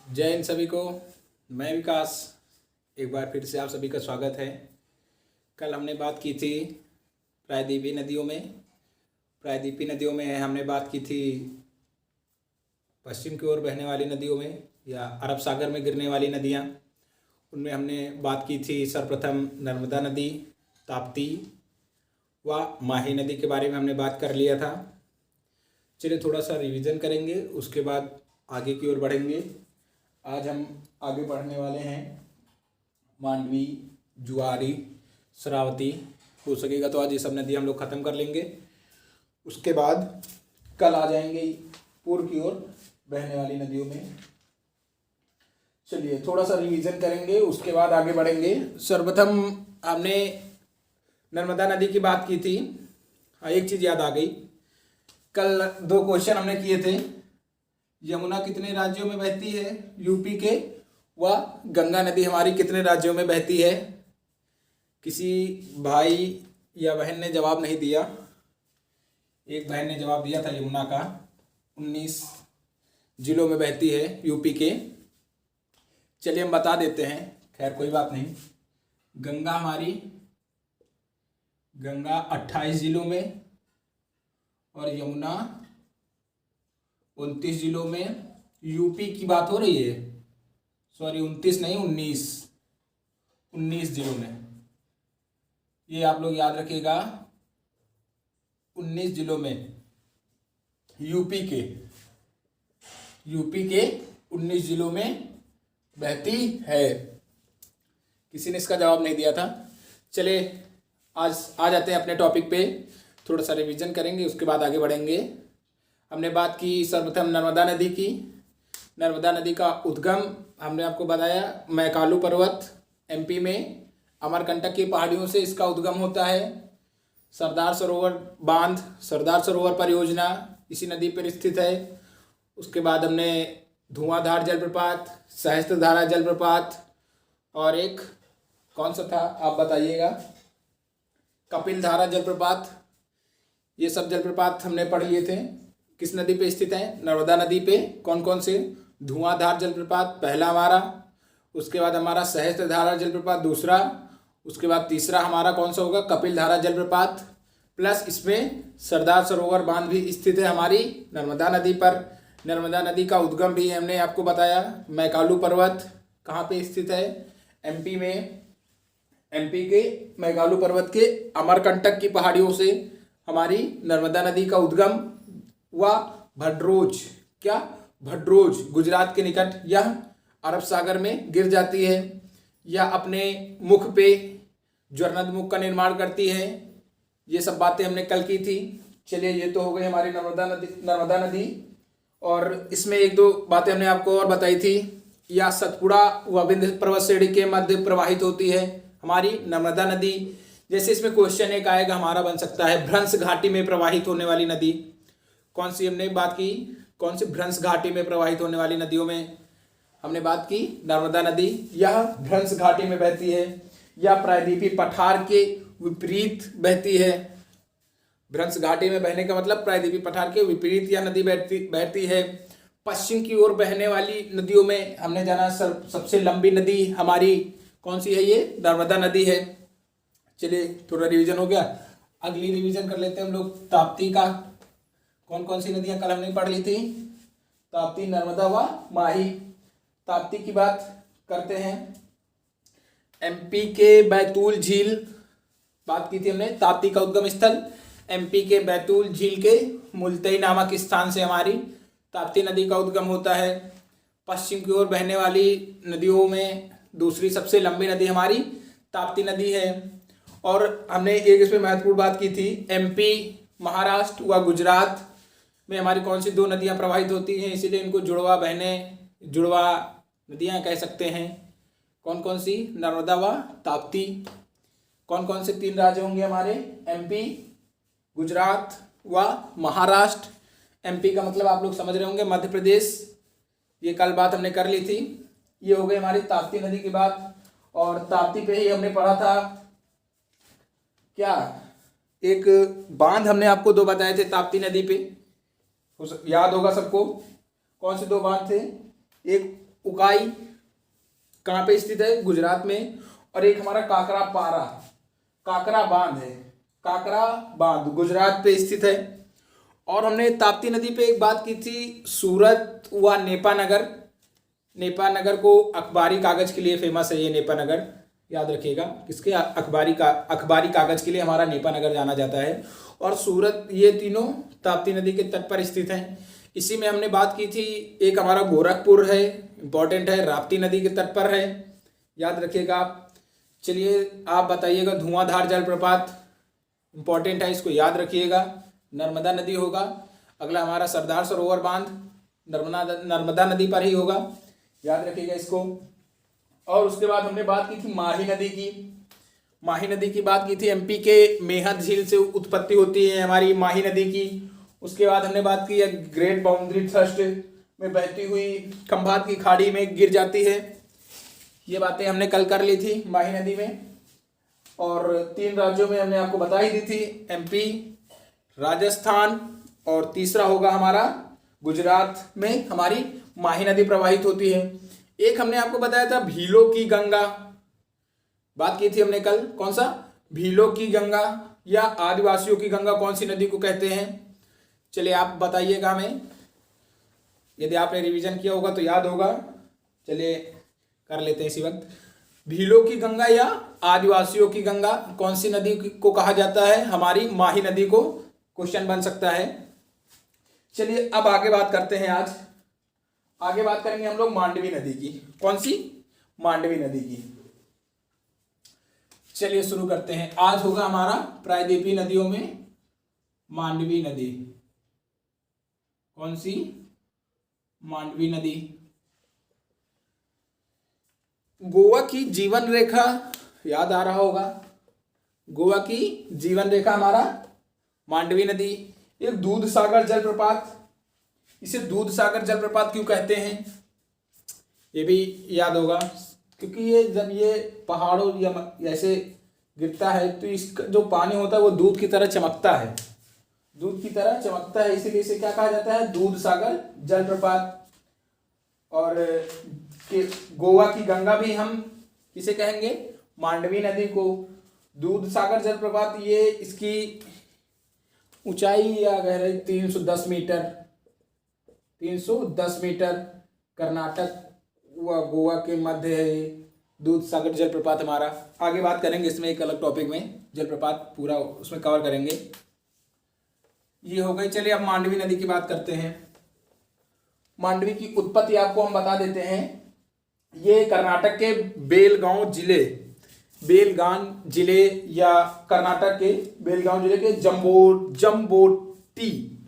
जय हिंद सभी को। मैं विकास, एक बार फिर से आप सभी का स्वागत है। कल हमने बात की थी प्रायद्वीपीय नदियों में हमने बात की थी पश्चिम की ओर बहने वाली नदियों में या अरब सागर में गिरने वाली नदियाँ। उनमें हमने बात की थी सर्वप्रथम नर्मदा नदी, ताप्ती व माही नदी के बारे में हमने बात कर लिया था। चलिए थोड़ा सा रिवीजन करेंगे, उसके बाद आगे की ओर बढ़ेंगे। आज हम आगे बढ़ने वाले हैं मांडवी, जुआरी, शरावती। हो सकेगा तो आज ये सब नदी हम लोग ख़त्म कर लेंगे। उसके बाद कल आ जाएंगे पूर्व की ओर बहने वाली नदियों में। चलिए थोड़ा सा रिवीजन करेंगे, उसके बाद आगे बढ़ेंगे। सर्वप्रथम हमने नर्मदा नदी की बात की थी। एक चीज़ याद आ गई, कल 2 क्वेश्चन हमने किए थे। यमुना कितने राज्यों में बहती है यूपी के, व गंगा नदी हमारी कितने राज्यों में बहती है। किसी भाई या बहन ने जवाब नहीं दिया। एक बहन ने जवाब दिया था यमुना का 19 जिलों में बहती है यूपी के। चलिए हम बता देते हैं, खैर कोई बात नहीं। गंगा 28 जिलों में और यमुना 29 जिलों में। यूपी की बात हो रही है, सॉरी 29 नहीं 19 जिलों में। ये आप लोग याद रखिएगा, 19 जिलों में यूपी के 19 जिलों में बहती है। किसी ने इसका जवाब नहीं दिया था। चलिए आज आ जाते हैं अपने टॉपिक पे। थोड़ा सा रिवीजन करेंगे, उसके बाद आगे बढ़ेंगे। हमने बात की सर्वप्रथम नर्मदा नदी की। नर्मदा नदी का उद्गम हमने आपको बताया मैकालू पर्वत एमपी में अमरकंटक की पहाड़ियों से इसका उद्गम होता है। सरदार सरोवर बांध, सरदार सरोवर परियोजना इसी नदी पर स्थित है। उसके बाद हमने धुआंधार जलप्रपात, सहस्त्रधारा जलप्रपात और एक कौन सा था आप बताइएगा, कपिल धारा जलप्रपात। ये सब जलप्रपात हमने पढ़ लिए थे। किस नदी पे स्थित है? नर्मदा नदी पे। कौन कौन से? धुआंधार जलप्रपात पहला हमारा, उसके बाद हमारा सहस्त्रधारा जलप्रपात दूसरा, उसके बाद तीसरा हमारा कौन सा होगा? कपिल धारा जलप्रपात। प्लस इसमें सरदार सरोवर बांध भी स्थित है हमारी नर्मदा नदी पर। नर्मदा नदी का उद्गम भी हमने आपको बताया मैकालू पर्वत कहाँ पे स्थित है? एमपी में। एमपी के मैकालू पर्वत के अमरकंटक की पहाड़ियों से हमारी नर्मदा नदी का उद्गम। व भद्रोज, क्या भद्रोज गुजरात के निकट यह अरब सागर में गिर जाती है। यह अपने मुख पे ज्वरनद का निर्माण करती है। ये सब बातें हमने कल की थी। चलिए ये तो हो गई हमारी नर्मदा नदी। और इसमें 1-2 बातें हमने आपको और बताई थी। यह सतपुड़ा व विंध्य पर्वत श्रेणी के मध्य प्रवाहित होती है हमारी नर्मदा नदी। जैसे इसमें क्वेश्चन एक आएगा हमारा बन सकता है भ्रंश घाटी में प्रवाहित होने वाली नदी कौन सी? हमने बात की कौन सी भ्रंश घाटी में प्रवाहित होने वाली नदियों में हमने बात की नर्मदा नदी। यह भ्रंश घाटी में बहती है। यह प्रायद्वीपीय पठार के विपरीत बहती है। भ्रंश घाटी में बहने का मतलब प्रायद्वीपीय पठार के विपरीत यह नदी बहती है। पश्चिम की ओर बहने वाली नदियों में हमने जाना सबसे लंबी नदी हमारी कौन सी है? ये नर्मदा नदी है। चलिए थोड़ा रिवीजन हो गया। अगली रिवीजन कर लेते हैं हम लोग ताप्ती का। कौन कौन सी नदियां कल हमने पढ़ ली थी? ताप्ती, नर्मदा व माही। ताप्ती की बात करते हैं। एमपी के बैतूल झील बात की थी हमने। ताप्ती का उद्गम स्थल एमपी के बैतूल झील के मुल्तई नामक स्थान से हमारी ताप्ती नदी का उद्गम होता है। पश्चिम की ओर बहने वाली नदियों में दूसरी सबसे लंबी नदी हमारी ताप्ती नदी है। और हमने एक इसमें महत्वपूर्ण बात की थी, एमपी, महाराष्ट्र व गुजरात में हमारी कौन सी 2 नदियां प्रवाहित होती हैं, इसीलिए इनको जुड़वा नदियां कह सकते हैं। कौन कौन सी? नर्मदा व ताप्ती। कौन कौन से 3 राज्य होंगे हमारे? एमपी, गुजरात व महाराष्ट्र। एमपी का मतलब आप लोग समझ रहे होंगे मध्य प्रदेश। ये कल बात हमने कर ली थी। ये हो गई हमारी ताप्ती नदी की बात। और ताप्ती पे ही हमने पढ़ा था क्या, एक बांध हमने आपको 2 बताए थे ताप्ती नदी पे, याद होगा सबको। कौन से 2 बांध थे? एक उकाई कहाँ पे स्थित है? गुजरात में। और एक हमारा काकरा बांध है, काकरा बांध गुजरात पे स्थित है। और हमने ताप्ती नदी पे एक बात की थी, सूरत व नेपा नगर को अखबारी कागज के लिए फेमस है ये नेपा नगर, याद रखिएगा। किसके? अखबारी कागज के लिए हमारा नेपा नगर जाना जाता है। और सूरत, ये तीनों ताप्ती नदी के तट पर स्थित हैं। इसी में हमने बात की थी, एक हमारा गोरखपुर है, इंपॉर्टेंट है, राप्ती नदी के तट पर है, याद रखिएगा आप। चलिए आप बताइएगा, धुआंधार जलप्रपात इंपॉर्टेंट है, इसको याद रखिएगा, नर्मदा नदी होगा। अगला हमारा सरदार सरोवर बांध नर्मदा नदी पर ही होगा, याद रखिएगा इसको। और उसके बाद हमने बात की थी माही नदी की बात की थी। एमपी के मेहत झील से उत्पत्ति होती है हमारी माही नदी की। उसके बाद हमने बात की है ग्रेट बाउंड्री थ्रस्ट में बहती हुई खंभात की खाड़ी में गिर जाती है। ये बातें हमने कल कर ली थी माही नदी में। और 3 राज्यों में हमने आपको बता ही दी थी, एमपी, राजस्थान और तीसरा होगा हमारा गुजरात में हमारी माही नदी प्रवाहित होती है। एक हमने आपको बताया था भीलों की गंगा, बात की थी हमने कल, कौन सा? भीलों की गंगा या आदिवासियों की गंगा कौन सी नदी को कहते हैं? चलिए आप बताइएगा हमें, यदि आपने रिवीजन किया होगा तो याद होगा। चलिए कर लेते हैं इसी वक्त। भीलों की गंगा या आदिवासियों की गंगा कौन सी नदी को कहा जाता है? हमारी माही नदी को क्वेश्चन बन सकता है। चलिए अब आगे बात करते हैं। आज आगे बात करेंगे हम लोग मांडवी नदी की। कौन सी? मांडवी नदी की। चलिए शुरू करते हैं। आज होगा हमारा प्रायद्वीपीय नदियों में मांडवी नदी। कौन सी? मांडवी नदी। गोवा की जीवन रेखा याद आ रहा होगा, गोवा की जीवन रेखा हमारा मांडवी नदी। एक दूध सागर जलप्रपात, इसे दूध सागर जलप्रपात क्यों कहते हैं ये भी याद होगा, क्योंकि ये जब ये पहाड़ों या ऐसे गिरता है तो इसका जो पानी होता है वो दूध की तरह चमकता है, इसीलिए इसे क्या कहा जाता है? दूध सागर जलप्रपात। और गोवा की गंगा भी हम किसे कहेंगे? मांडवी नदी को। दूध सागर जलप्रपात, ये इसकी ऊंचाई या गहराई 310 मीटर कर्नाटक व गोवा के मध्य है दूध सागर जलप्रपात हमारा। आगे बात करेंगे इसमें, एक अलग टॉपिक में जलप्रपात पूरा उसमें कवर करेंगे। ये हो गई। चलिए अब मांडवी नदी की बात करते हैं। मांडवी की उत्पत्ति आपको हम बता देते हैं। ये कर्नाटक के बेलगांव जिले या कर्नाटक के बेलगांव जिले के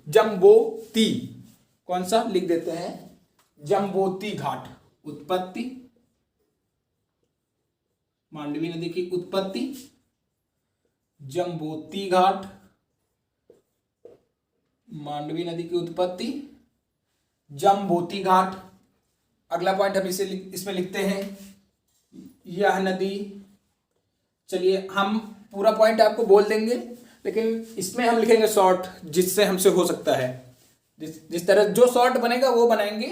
जम्बोती कौन सा लिख देते हैं? जम्बोती घाट। उत्पत्ति, मांडवी नदी की उत्पत्ति जम्बोती घाट, मांडवी नदी की उत्पत्ति जम्बोती घाट। अगला पॉइंट हम इसमें लिखते हैं, यह नदी। चलिए हम पूरा पॉइंट आपको बोल देंगे, लेकिन इसमें हम लिखेंगे शॉर्ट, जिससे हमसे हो सकता है। जिस तरह जो शॉर्ट बनेगा वो बनाएंगे,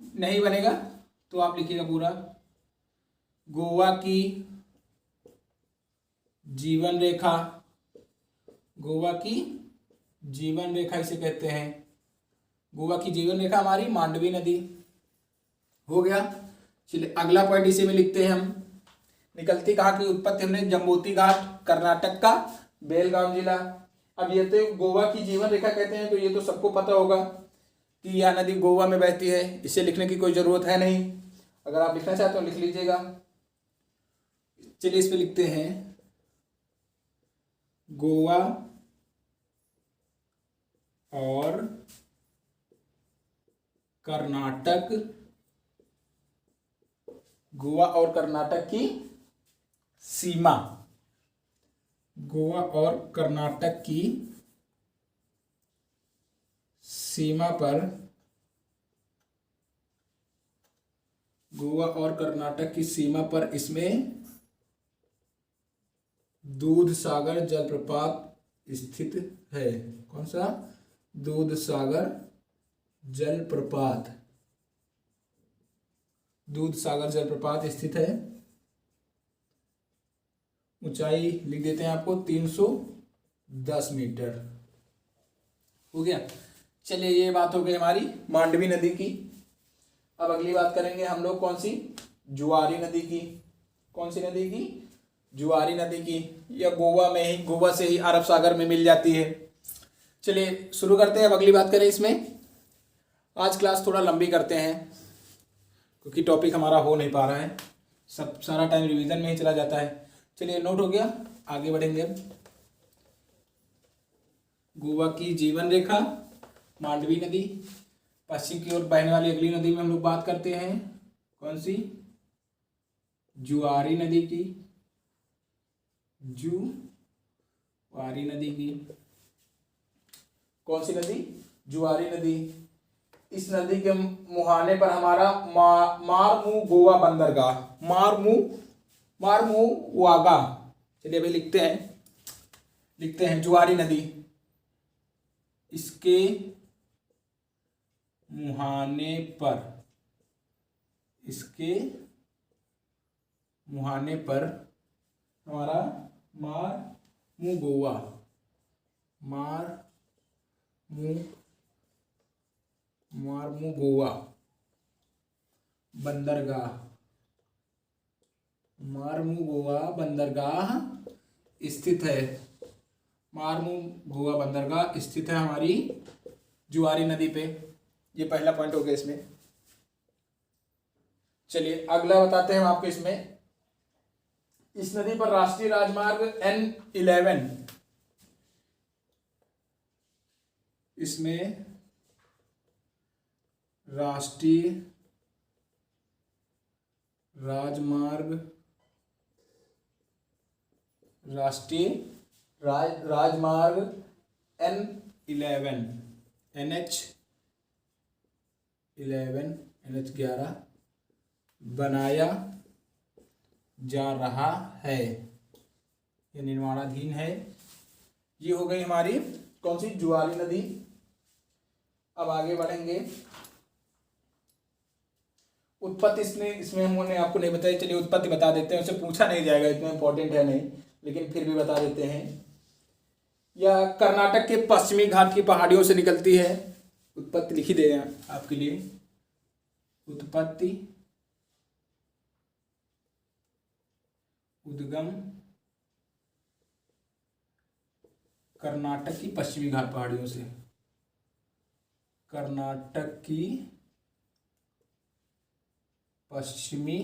नहीं बनेगा तो आप लिखिएगा पूरा। गोवा की जीवन रेखा, गोवा की जीवन रेखा इसे कहते हैं। गोवा की जीवन रेखा हमारी मांडवी नदी हो गया। चलिए अगला पॉइंट इसी में लिखते हैं हम। निकलती कहाँ की उत्पत्ति? हमने जम्बोती घाट, कर्नाटक का बेलगांव जिला। अब ये तो गोवा की जीवन रेखा कहते हैं, तो ये तो सबको पता होगा कि यह नदी गोवा में बहती है, इसे लिखने की कोई ज़रूरत है नहीं। अगर आप लिखना चाहते हो लिख लीजिएगा। चलिए इस पे लिखते हैं, गोवा और कर्नाटक, गोवा और कर्नाटक की सीमा, गोवा और कर्नाटक की सीमा पर, गोवा और कर्नाटक की सीमा पर इसमें दूध सागर जलप्रपात स्थित है। कौन सा? दूध सागर जलप्रपात दूध सागर जलप्रपात स्थित है। ऊंचाई लिख देते हैं आपको 310 मीटर। हो गया। चलिए ये बात हो गई हमारी मांडवी नदी की। अब अगली बात करेंगे हम लोग कौन सी, जुआरी नदी की। कौन सी नदी की, जुआरी नदी की। यह गोवा में ही, गोवा से ही अरब सागर में मिल जाती है। चलिए शुरू करते हैं। अब अगली बात करें इसमें। आज क्लास थोड़ा लंबी करते हैं क्योंकि टॉपिक हमारा हो नहीं पा रहा है, सब सारा टाइम रिवीजन में ही चला जाता है। चलिए नोट हो गया, आगे बढ़ेंगे। अब गोवा की जीवन रेखा, मांडवी नदी। पश्चिम की ओर बहने वाली अगली नदी में हम लोग बात करते हैं कौन सी, जुआरी नदी की। जुआरी नदी की। कौन सी नदी, जुआरी नदी। इस नदी के मुहाने पर हमारा मारमू गोवा बंदरगाह, मारमू वागा। चलिए अभी लिखते हैं जुआरी नदी। इसके मुहाने पर हमारा मारमू गोवा बंदरगाह स्थित है। मारमू गोवा बंदरगाह स्थित है हमारी जुआरी नदी पे। ये पहला पॉइंट हो गया इसमें। चलिए अगला बताते हैं हम आपको। इसमें इस नदी पर राष्ट्रीय राजमार्ग N11, इसमें राष्ट्रीय राजमार्ग N11 NH11 बनाया जा रहा है, ये निर्माणाधीन है। ये हो गई हमारी कौन सी, जुआरी नदी। अब आगे बढ़ेंगे। उत्पत्ति इसमें हमने आपको नहीं बताई। चलिए उत्पत्ति बता देते हैं, उसे पूछा नहीं जाएगा, इतना इंपॉर्टेंट है नहीं, लेकिन फिर भी बता देते हैं। यह कर्नाटक के पश्चिमी घाट की पहाड़ियों से निकलती है। उत्पत्ति लिखी दे रहे हैं आपके लिए। उत्पत्ति, उद्गम कर्नाटक की पश्चिमी घाट पहाड़ियों से। कर्नाटक की पश्चिमी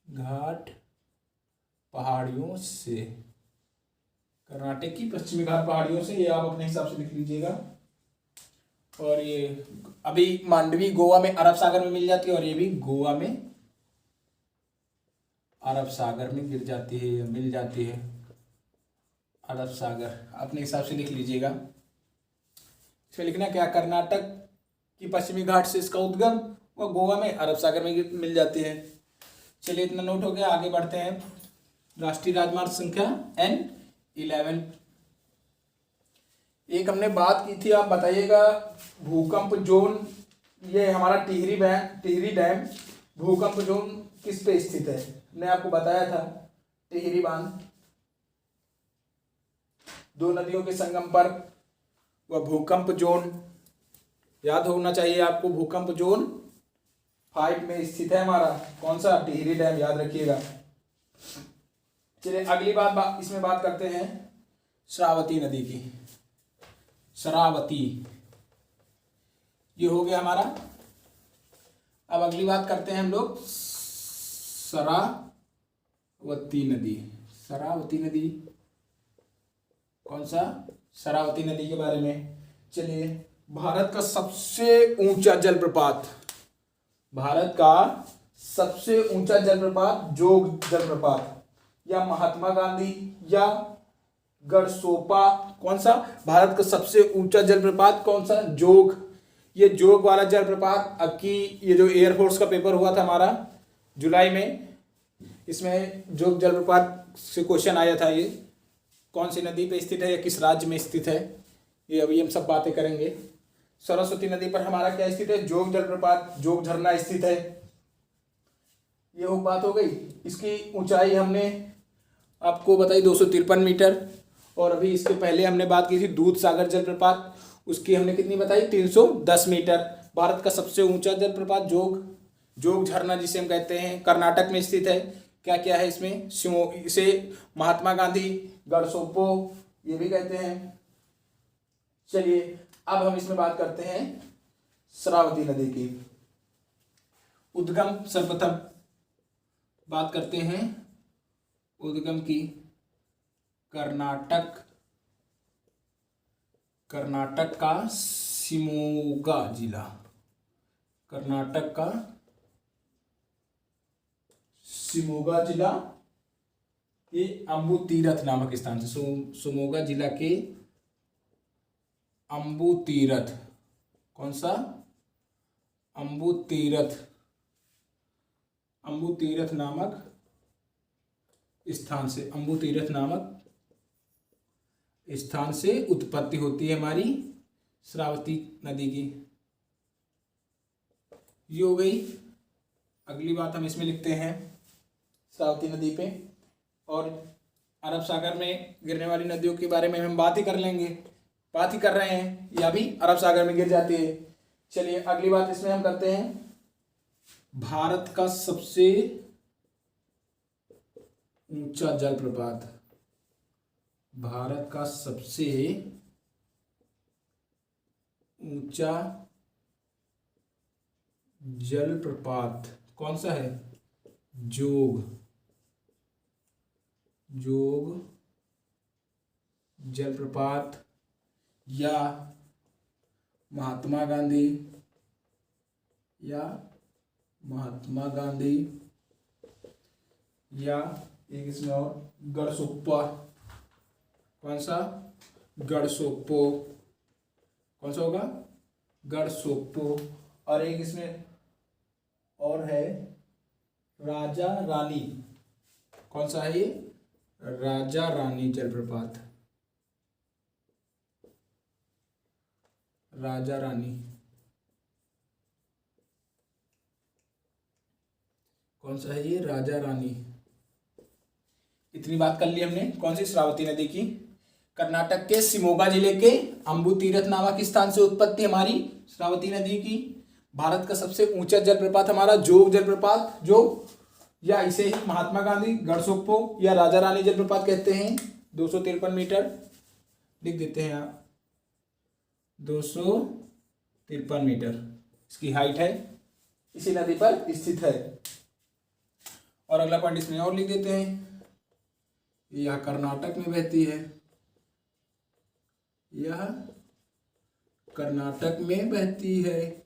घाट पहाड़ियों से। कर्नाटक की पश्चिमी घाट पहाड़ियों से, ये आप अपने हिसाब से लिख लीजिएगा। और ये अभी मांडवी गोवा में अरब सागर में मिल जाती है, और ये भी गोवा में अरब सागर में मिल जाती है। अरब सागर अपने हिसाब से लिख लीजिएगा। इसमें लिखना क्या, कर्नाटक की पश्चिमी घाट से इसका उद्गम, और गोवा में अरब सागर में मिल जाती है। चलिए इतना नोट हो गया, आगे बढ़ते हैं। राष्ट्रीय राजमार्ग संख्या N11। एक हमने बात की थी, आप बताइएगा, भूकंप जोन। ये हमारा टिहरी डैम भूकंप जोन किस पे स्थित है, मैंने आपको बताया था। टिहरी बांध, दो नदियों के संगम पर वह भूकंप जोन याद होना चाहिए आपको। भूकंप जोन 5 में स्थित है हमारा कौन सा, टिहरी डैम, याद रखिएगा। चलिए अगली बात इसमें बात करते हैं शरावती नदी की। शरावती, ये हो गया हमारा। अब अगली बात करते हैं हम लोग शरावती नदी। शरावती नदी कौन सा, शरावती नदी के बारे में। चलिए, भारत का सबसे ऊंचा जलप्रपात, भारत का सबसे ऊंचा जलप्रपात जोग जलप्रपात, या महात्मा गांधी या गढ़सोपा, कौन सा, भारत का सबसे ऊंचा जलप्रपात कौन सा, जोग। ये जोग वाला जलप्रपात, अब की ये जो एयरफोर्स का पेपर हुआ था हमारा जुलाई में, इसमें जोग जलप्रपात से क्वेश्चन आया था। ये कौन सी नदी पे स्थित है या किस राज्य में स्थित है, ये अभी हम सब बातें करेंगे। सरस्वती नदी पर हमारा क्या स्थित है, जोग जलप्रपात, जोग झरना स्थित है। ये वो बात हो गई। इसकी ऊंचाई हमने आपको बताई 253 मीटर। और अभी इसके पहले हमने बात की थी दूध सागर जलप्रपात, उसकी हमने कितनी बताई, 310 मीटर। भारत का सबसे ऊंचा जलप्रपात जोग झरना जिसे हम कहते हैं, कर्नाटक में स्थित है। क्या क्या है इसमें, इसे महात्मा गांधी गढ़सोप्पो ये भी कहते हैं। चलिए अब हम इसमें बात करते हैं श्रावती नदी की उद्गम। सर्वप्रथम बात करते हैं उद्गम की। कर्नाटक का शिमोगा जिला, कर्नाटक का शिमोगा जिला के अम्बु तीरथ नामक स्थान से, शिमोगा जिला के अम्बु तीरथ, कौन सा, अम्बु तीरथ नामक स्थान से, अम्बु तीरथ नामक स्थान से उत्पत्ति होती है हमारी श्रावती नदी की। ये हो गई। अगली बात हम इसमें लिखते हैं श्रावती नदी पे, और अरब सागर में गिरने वाली नदियों के बारे में हम बात ही कर रहे हैं, या भी अरब सागर में गिर जाती है। चलिए अगली बात इसमें हम करते हैं भारत का सबसे ऊंचा जलप्रपात। भारत का सबसे ऊंचा जलप्रपात कौन सा है, जोग जलप्रपात, या महात्मा गांधी या एक इसमें और गढ़सोप्पा, कौन सा, गढ़सोप्पो, कौन सा होगा, गढ़सोप्पो। और एक इसमें और है राजा रानी, कौन सा है ये, राजा रानी जलप्रपात, राजा रानी, कौन सा है ये, राजा रानी। इतनी बात कर ली हमने कौन सी, श्रावती नदी की। कर्नाटक के शिमोगा जिले के अम्बु तीरथ नामक स्थान से उत्पत्ति हमारी श्रावती नदी की। भारत का सबसे ऊंचा जलप्रपात हमारा जोग जलप्रपात, जो या इसे ही महात्मा गांधी गढ़सोप्पो या राजा रानी जलप्रपात कहते हैं, 253 मीटर लिख देते हैं आप, 253 मीटर इसकी हाइट है, इसी नदी पर स्थित है। और अगला पॉइंट इसमें और लिख देते हैं, यह कर्नाटक में बहती है, यह कर्नाटक में बहती है।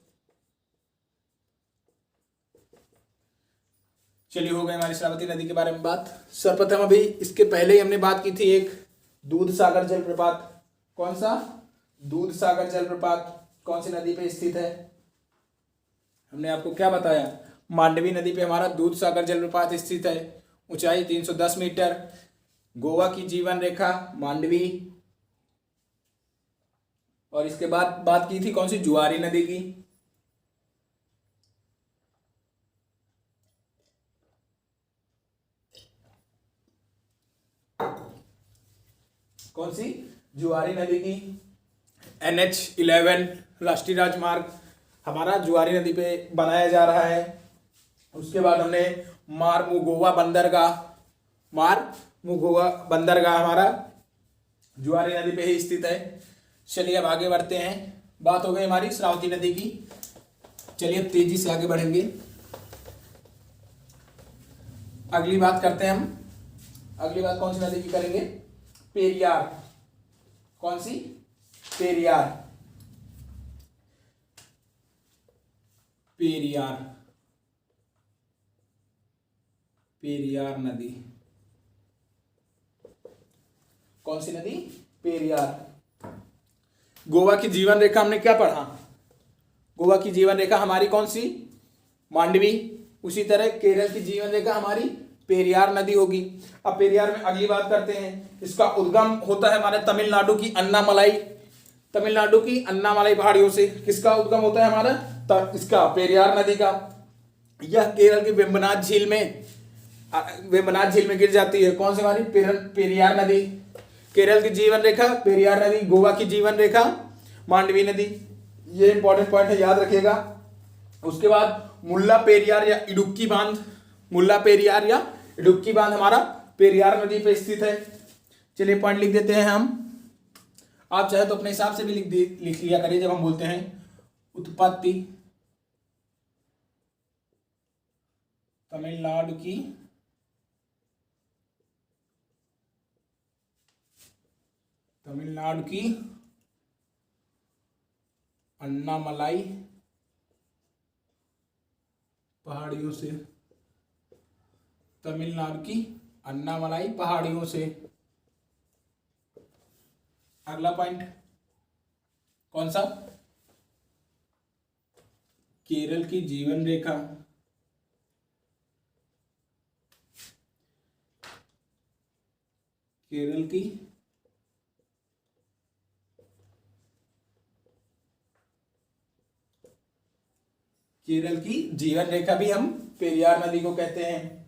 चलिए हो गई हमारी श्रावती नदी के बारे में बात। सर्वप्रथम अभी इसके पहले ही हमने बात की थी एक दूध सागर जलप्रपात, कौन सा, दूध सागर जलप्रपात कौन सी नदी पे स्थित है, हमने आपको क्या बताया, मांडवी नदी पे हमारा दूध सागर जलप्रपात स्थित है। ऊंचाई 310 मीटर, गोवा की जीवन रेखा मांडवी। और इसके बाद बात की थी कौन सी, जुआरी नदी की, कौन सी, जुआरी नदी की। NH11 राष्ट्रीय राजमार्ग हमारा जुआरी नदी पे बनाया जा रहा है। उसके बाद हमने मारमुगोवा बंदरगाह हमारा जुआरी नदी पे ही स्थित है। चलिए अब आगे बढ़ते हैं, बात हो गई हमारी श्रावती नदी की। चलिए अब तेजी से आगे बढ़ेंगे, अगली बात करते हैं हम। अगली बात कौन सी नदी की करेंगे, पेरियार, कौन सी, पेरियार नदी, कौन सी नदी, पेरियार। गोवा की जीवन रेखा हमने क्या पढ़ा, गोवा की जीवन रेखा हमारी कौन सी, मांडवी। उसी तरह केरल की जीवन रेखा हमारी पेरियार नदी होगी। अब पेरियार में अगली बात करते हैं, इसका उद्गम होता है हमारे तमिलनाडु की अन्नामलाई, तमिलनाडु की अन्नामलाई पहाड़ियों से किसका उद्गम होता है हमारा, इसका पेरियार नदी का। यह केरल की वेम्बनाड झील में गिर जाती है। कौन सी हमारी, पेरियार नदी। केरल की जीवन रेखा पेरियार नदी, गोवा की जीवन रेखा मांडवी नदी। ये इंपॉर्टेंट पॉइंट है, याद रखिएगा। उसके बाद मुल्ला पेरियार या इडुक्की बांध, मुल्ला पेरियार या इडुक्की बांध हमारा पेरियार नदी पे स्थित है। चलिए पॉइंट लिख देते हैं हम। आप चाहे तो अपने हिसाब से भी लिख लिया करिए जब हम बोलते हैं उत्पत्ति तमिलनाडु की अन्नामलाई पहाड़ियों से, तमिलनाडु की अन्नामलाई पहाड़ियों से। अगला पॉइंट कौन सा, केरल की जीवन रेखा, केरल की जीवन रेखा भी हम पेरियार नदी को कहते हैं,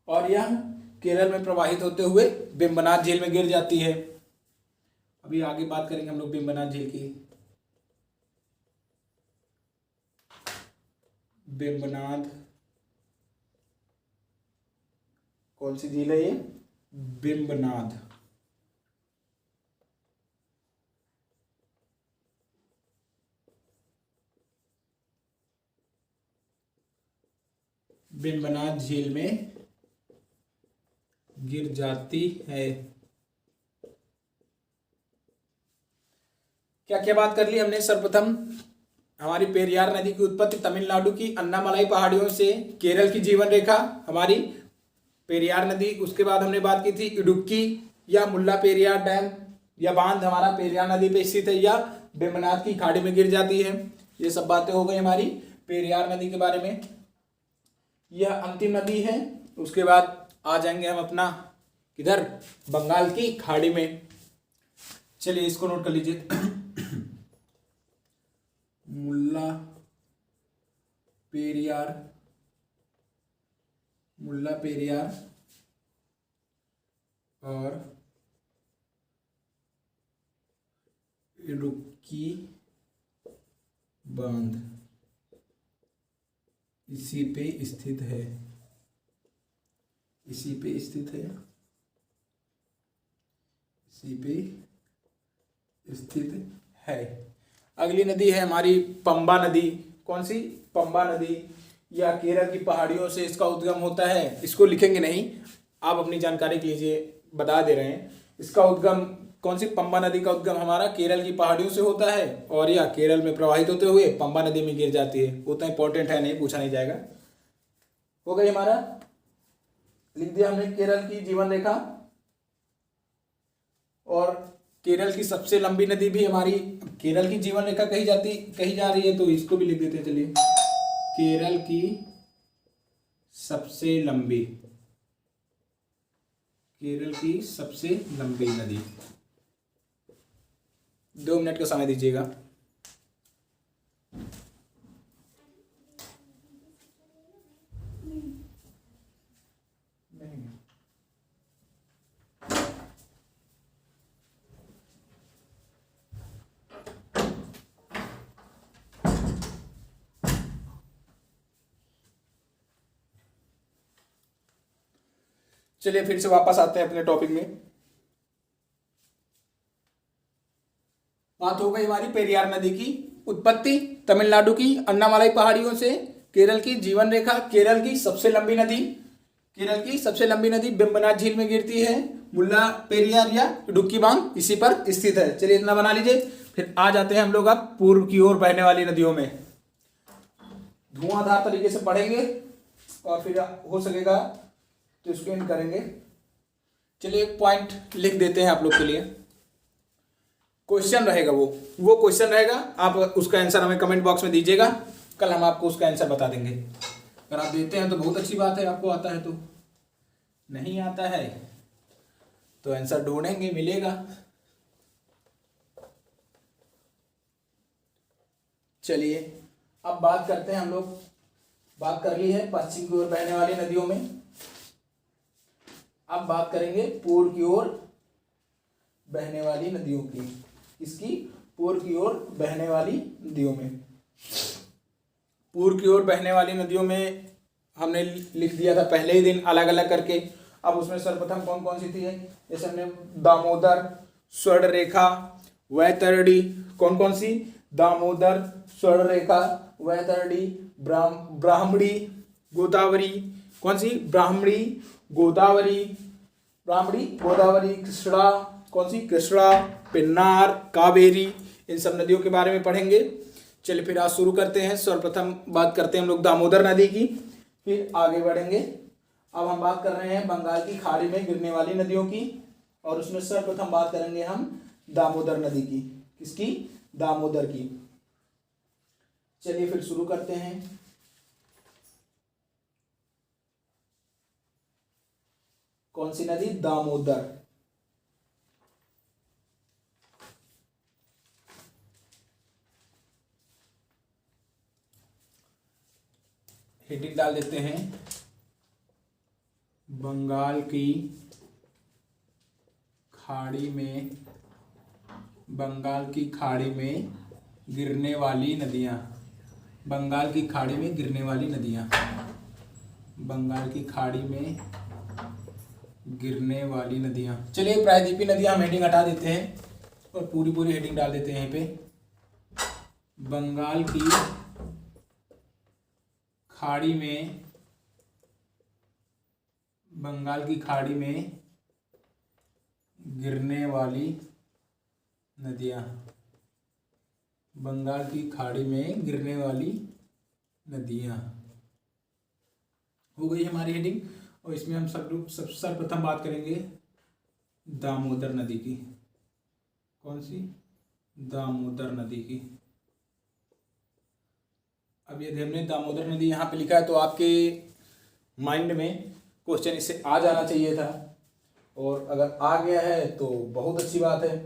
और यह केरल में प्रवाहित होते हुए वेम्बनाड झील में गिर जाती है। अभी आगे बात करेंगे हम लोग वेम्बनाड झील की। वेम्बनाड कौन सी झील है ये, वेम्बनाड। वेम्बनाड झील में गिर जाती है। क्या क्या बात कर ली हमने। सर्वप्रथम हमारी पेरियार नदी की उत्पत्ति तमिलनाडु की अन्नामलाई पहाड़ियों से, केरल की जीवन रेखा हमारी पेरियार नदी। उसके बाद हमने बात की थी इडुक्की या मुल्ला पेरियार डैम या बांध हमारा पेरियार नदी पे स्थित है या वेम्बनाड की खाड़ी में गिर जाती है। ये सब बातें हो गई हमारी पेरियार नदी के बारे में। यह अंतिम नदी है। उसके बाद आ जाएंगे हम अपना किधर, बंगाल की खाड़ी में। चलिए इसको नोट कर लीजिए। मुल्ला पेरियार और इडुक्की बांध इसी पे स्थित है, इसी पे स्थित है। अगली नदी है हमारी पंबा नदी। कौन सी, पंबा नदी। या केरल की पहाड़ियों से इसका उद्गम होता है। इसको लिखेंगे नहीं, आप अपनी जानकारी के लिए बता दे रहे हैं। इसका उद्गम कौन सी, पंबा नदी का उद्गम हमारा केरल की पहाड़ियों से होता है और यह केरल में प्रवाहित होते हुए पंबा नदी में गिर जाती है। उतना इंपॉर्टेंट है नहीं, पूछा नहीं जाएगा। हो गई हमारा, लिख दिया हमने केरल की जीवन रेखा। और केरल की सबसे लंबी नदी भी हमारी, केरल की जीवन रेखा कही जा रही है तो इसको भी लिख देते हैं। चलिए, केरल की सबसे लंबी नदी। 2 मिनट का समय दीजिएगा। चलिए फिर से वापस आते हैं अपने टॉपिक में। बात हो गई हमारी पेरियार नदी की उत्पत्ति तमिलनाडु की अन्नामलाई पहाड़ियों से, केरल की जीवन रेखा, केरल की सबसे लंबी नदी वेम्बनाड झील में गिरती है, मुल्ला पेरियार या इडुक्की बांध इसी पर स्थित है। चलिए इतना बना लीजिए। फिर आ जाते हैं हम लोग अब पूर्व की ओर बहने वाली नदियों में। धुआंधार तरीके से पढ़ेंगे और फिर हो सकेगा तो इसको एंड करेंगे। चलिए एक पॉइंट लिख देते हैं आप लोग के लिए। क्वेश्चन रहेगा, वो क्वेश्चन रहेगा, आप उसका आंसर हमें कमेंट बॉक्स में दीजिएगा। कल हम आपको उसका आंसर बता देंगे। अगर आप देते हैं तो बहुत अच्छी बात है, आपको आता है तो। नहीं आता है तो आंसर ढूंढेंगे, मिलेगा। चलिए अब बात करते हैं, हम लोग बात कर ली है पश्चिम की ओर बहने वाली नदियों में। अब बात करेंगे पूर्व की ओर बहने वाली नदियों की। इसकी पूर्व की ओर बहने वाली नदियों में, पूर्व की ओर बहने वाली नदियों में हमने लिख दिया था पहले ही दिन अलग अलग करके। अब उसमें सर्वप्रथम कौन कौन सी थी है, जैसे हमने दामोदर, स्वर्णरेखा, वैतरणी, कौन कौन सी, दामोदर, स्वर्णरेखा, वैतरणी, ब्राह्मणी, गोदावरी, कौन सी, ब्राह्मणी, गोदावरी, ब्राह्मणी, गोदावरी, कृष्णा, कौन सी, कृष्णा, पेन्नार, कावेरी, इन सब नदियों के बारे में पढ़ेंगे। चलिए फिर आज शुरू करते हैं। सर्वप्रथम बात करते हैं हम लोग दामोदर नदी की, फिर आगे बढ़ेंगे। अब हम बात कर रहे हैं बंगाल की खाड़ी में गिरने वाली नदियों की, और उसमें सर्वप्रथम बात करेंगे हम दामोदर नदी की। किसकी, दामोदर की। चलिए फिर शुरू करते हैं। कौन सी नदी, दामोदर। हेडिंग डाल देते हैं, बंगाल की खाड़ी में, बंगाल की खाड़ी में गिरने वाली नदियाँ, बंगाल की खाड़ी में गिरने वाली नदियाँ, बंगाल की खाड़ी में गिरने वाली नदियाँ। चलिए प्रायद्वीपीय नदियाँ हम हेडिंग हटा देते हैं और पूरी पूरी हेडिंग डाल देते हैं यहाँ पे। बंगाल की खाड़ी में, बंगाल की खाड़ी में गिरने वाली नदियाँ, बंगाल की खाड़ी में गिरने वाली नदियाँ हो गई हमारी हेडिंग। और इसमें हम सब सर्वप्रथम बात करेंगे दामोदर नदी की। कौन सी, दामोदर नदी की। अब यदि हमने दामोदर नदी यहाँ पे लिखा है तो आपके माइंड में क्वेश्चन इससे आ जाना चाहिए था, और अगर आ गया है तो बहुत अच्छी बात है।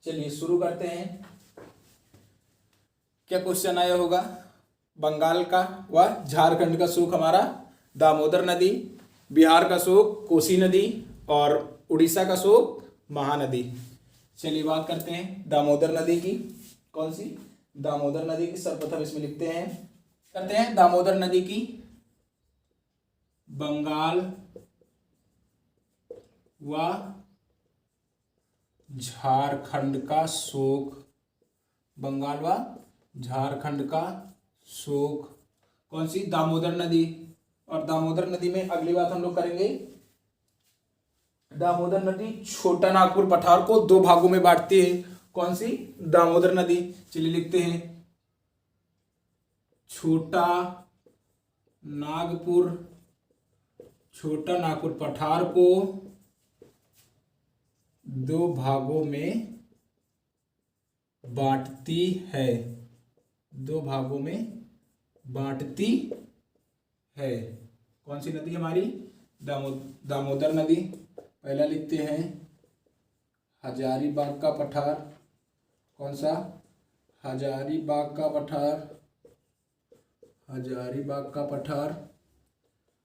चलिए शुरू करते हैं। क्या क्वेश्चन आया होगा, बंगाल का व झारखंड का सुख हमारा दामोदर नदी, बिहार का सुख कोसी नदी, और उड़ीसा का सुख महानदी। चलिए बात करते हैं दामोदर नदी की। कौन सी, दामोदर नदी की। सर्वप्रथम इसमें लिखते हैं, करते हैं दामोदर नदी की बंगाल व झारखंड का शोक, बंगाल व झारखंड का शोक। कौन सी, दामोदर नदी। और दामोदर नदी में अगली बात हम लोग करेंगे, दामोदर नदी छोटा नागपुर पठार को दो भागों में बांटती है। कौन सी, दामोदर नदी। चलिए लिखते हैं, छोटा नागपुर, छोटा नागपुर पठार को दो भागों में बांटती है, दो भागों में बांटती है। कौन सी नदी हमारी, दामोदर नदी। पहला लिखते हैं हजारीबाग का पठार। कौन सा, हजारीबाग का पठार, हजारीबाग का पठार।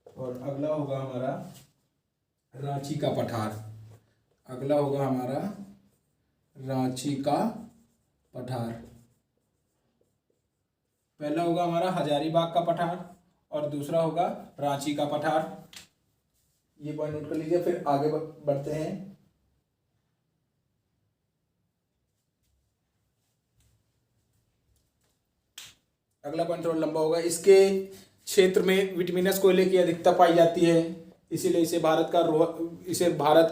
और अगला होगा हमारा रांची का पठार, अगला होगा हमारा रांची का पठार। पहला होगा हमारा हजारीबाग का पठार और दूसरा होगा रांची का पठार। ये पॉइंट नोट कर लीजिए, फिर आगे बढ़ते हैं। अगला पॉइंट थोड़ा लंबा होगा। इसके क्षेत्र में विटामिनस कोयले की अधिकता पाई जाती है, इसीलिए इसे भारत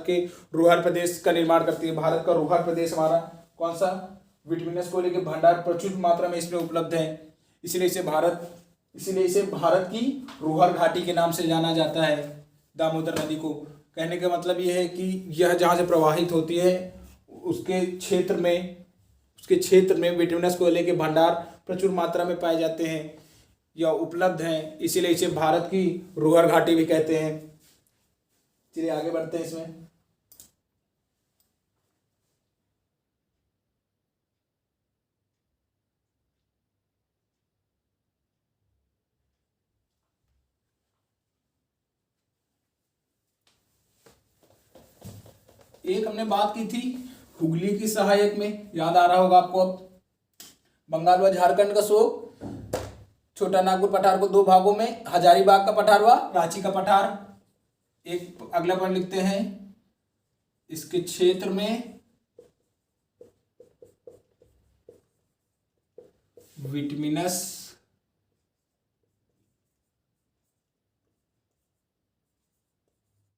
के रोहर प्रदेश का निर्माण करती है। भारत का रोहर प्रदेश हमारा कौन सा, विटामिनस कोयले के भंडार प्रचुर मात्रा में इसमें उपलब्ध है, इसलिए इसे भारत की रोहर घाटी के नाम से जाना जाता है दामोदर नदी को। कहने का मतलब यह है कि यह जहाँ से प्रवाहित होती है उसके क्षेत्र में विटामिनस कोयले के भंडार प्रचुर मात्रा में पाए जाते हैं या उपलब्ध हैं, इसीलिए इसे भारत की रोहर घाटी भी कहते हैं। चलिए आगे बढ़ते हैं इसमें। एक हमने बात की थी हुगली की सहायक में, याद आ रहा होगा आपको। अब बंगाल व झारखंड का शोक, छोटा नागपुर पठार को दो भागों में, हजारीबाग का पठार व रांची का पठार। एक अगला पॉइंट लिखते हैं, इसके क्षेत्र में विटमिनस